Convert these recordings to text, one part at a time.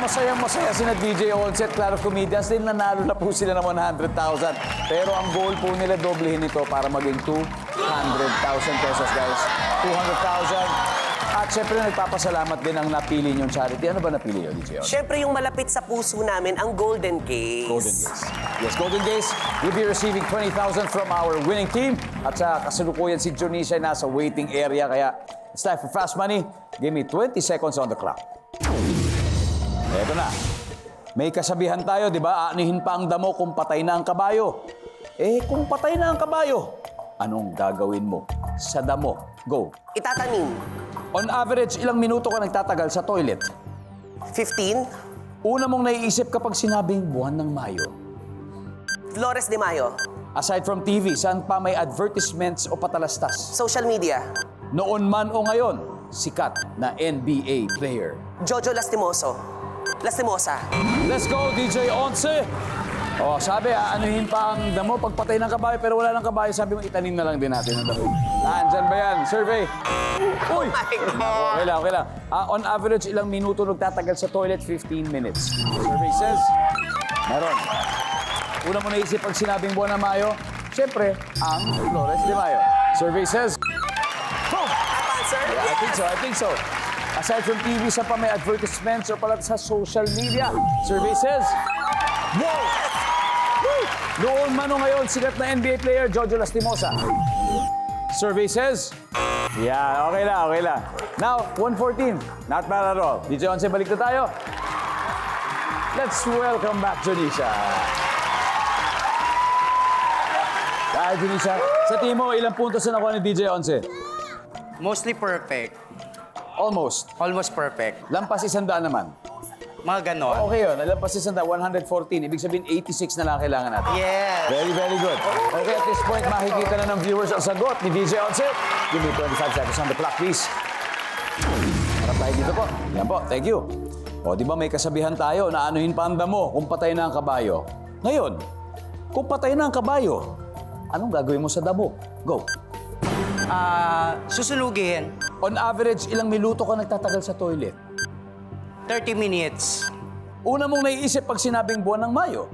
masayang-masaya sina DJ Onset, Claro Comedians, din nanalo na po sila ng 100,000. Pero ang goal po nila, doblehin ito para maging 200,000 pesos, guys. 200,000. At syempre, nagpapasalamat din ang napili niyong charity. Ano ba napili niyo, DJ Onset? Siyempre, yung malapit sa puso namin, ang Golden Case. Golden Gaze. Yes, Golden Gaze will be receiving 20,000 from our winning team. At sa kasalukuyan, si Jonicia ay nasa waiting area. Kaya, it's time for Fast Money. Give me 20 seconds on the clock. Eto na. May kasabihan tayo, di ba? Aanihin pa ang damo kung patay na ang kabayo. Eh, kung patay na ang kabayo, anong gagawin mo sa damo? Go. Itatanim. On average, ilang minuto ka nagtatagal sa toilet? 15. Una mong naiisip kapag sinabing buwan ng Mayo. Flores de Mayo. Aside from TV, saan pa may advertisements o patalastas? Social media. Noon man o ngayon, sikat na NBA player. Jojo Lastimoso. Lastimosa. Let's go, DJ Once! Oh, sabi, aanuhin pa ang damo pagpatay ng kabayo, pero wala ng kabayo. Sabi mo, itanim na lang din natin ang damo. Nandyan ba yan? Survey. Uy! Okay lang, okay lang. On average, ilang minuto nagtatagal sa toilet? 15 minutes. Survey says, meron. Una mo naisip pag sinabing buwan ng Mayo, siyempre, ang Flores de Mayo. Survey says, boom! Top answer? Yeah, I think so. Aside from TV, sa pa may advertisements o pala sa social media. Survey says, wow! Woo! Noon man o ngayon, sikat na NBA player, Jojo Lastimosa. Survey says, yeah, okay lang, okay lang. Now, 114, not bad at all. DJ Once, balik na tayo. Let's welcome back, Jonicia. Dahil, Jonicia, sa team mo, ilang puntos na nakuha ni DJ Once? Mostly perfect. Almost. Almost perfect. Lampas 100 naman. Mga ganon. Okay yun, lampas 100, 114. Ibig sabihin, 86 na lang kailangan natin. Yes. Very, very good. Okay, at this point, makikita na ng viewers ang sagot ni DJ Onset. Give me 25 seconds on the clock, please. Harap tayo dito po. Yan po, thank you. O, di ba may kasabihan tayo na anuhin pa ang damo kung patay na ang kabayo? Ngayon, kung patay na ang kabayo, anong gagawin mo sa damo? Go. Susunugin. On average, ilang minuto ka nagtatagal sa toilet? 30 minutes. Una mong naiisip pag sinabing buwan ng Mayo.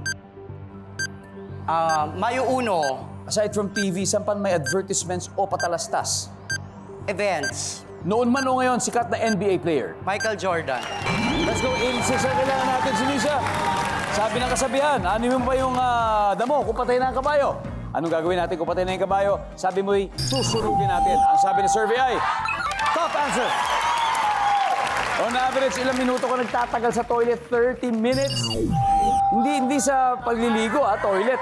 Mayo 1. Aside from TV, saan pa may advertisements o patalastas? Events. Noon man o ngayon, sikat na NBA player. Michael Jordan. Let's go, 86 na kailangan natin, Sinisha. Sabi ng kasabihan, ano mo pa yung damo kung patay na ang kabayo? Anong gagawin natin kung patay na yung kabayo? Sabi mo'y susunugin natin. Ang sabi ng survey ay, top answer! On average, ilang minuto ka nagtatagal sa toilet? 30 minutes. Hindi sa pagliligo, toilet,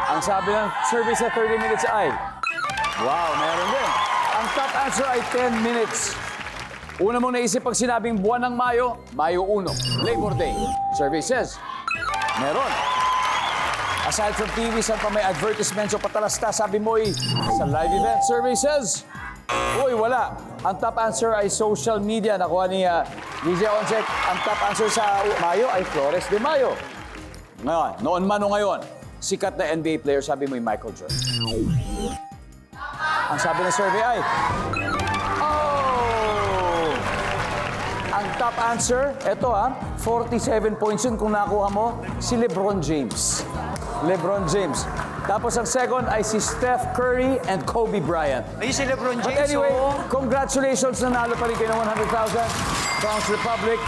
Ang sabi ng survey sa 30 minutes ay, wow, meron din. Ang top answer ay 10 minutes. Una mong naisip pag sinabing buwan ng Mayo, Mayo 1, Labor Day. Survey says, meron. Aside from TV, saan pa may advertisements o patalasta, sabi mo sa live event. Survey says, uy, wala. Ang top answer ay social media. Nakuha ni DJ Onsek. Ang top answer sa Mayo ay Flores de Mayo. Ngayon, noon man o ngayon, sikat na NBA player, sabi mo Michael Jordan. Ang sabi ng survey ay, oh! Ang top answer, eto 47 points yun kung nakuha mo, si LeBron James. LeBron James. Tapos ang second ay si Steph Curry and Kobe Bryant. Ayun si LeBron James. But anyway, congratulations, nanalo pa rin kayo ng 100,000. Bronx Republic.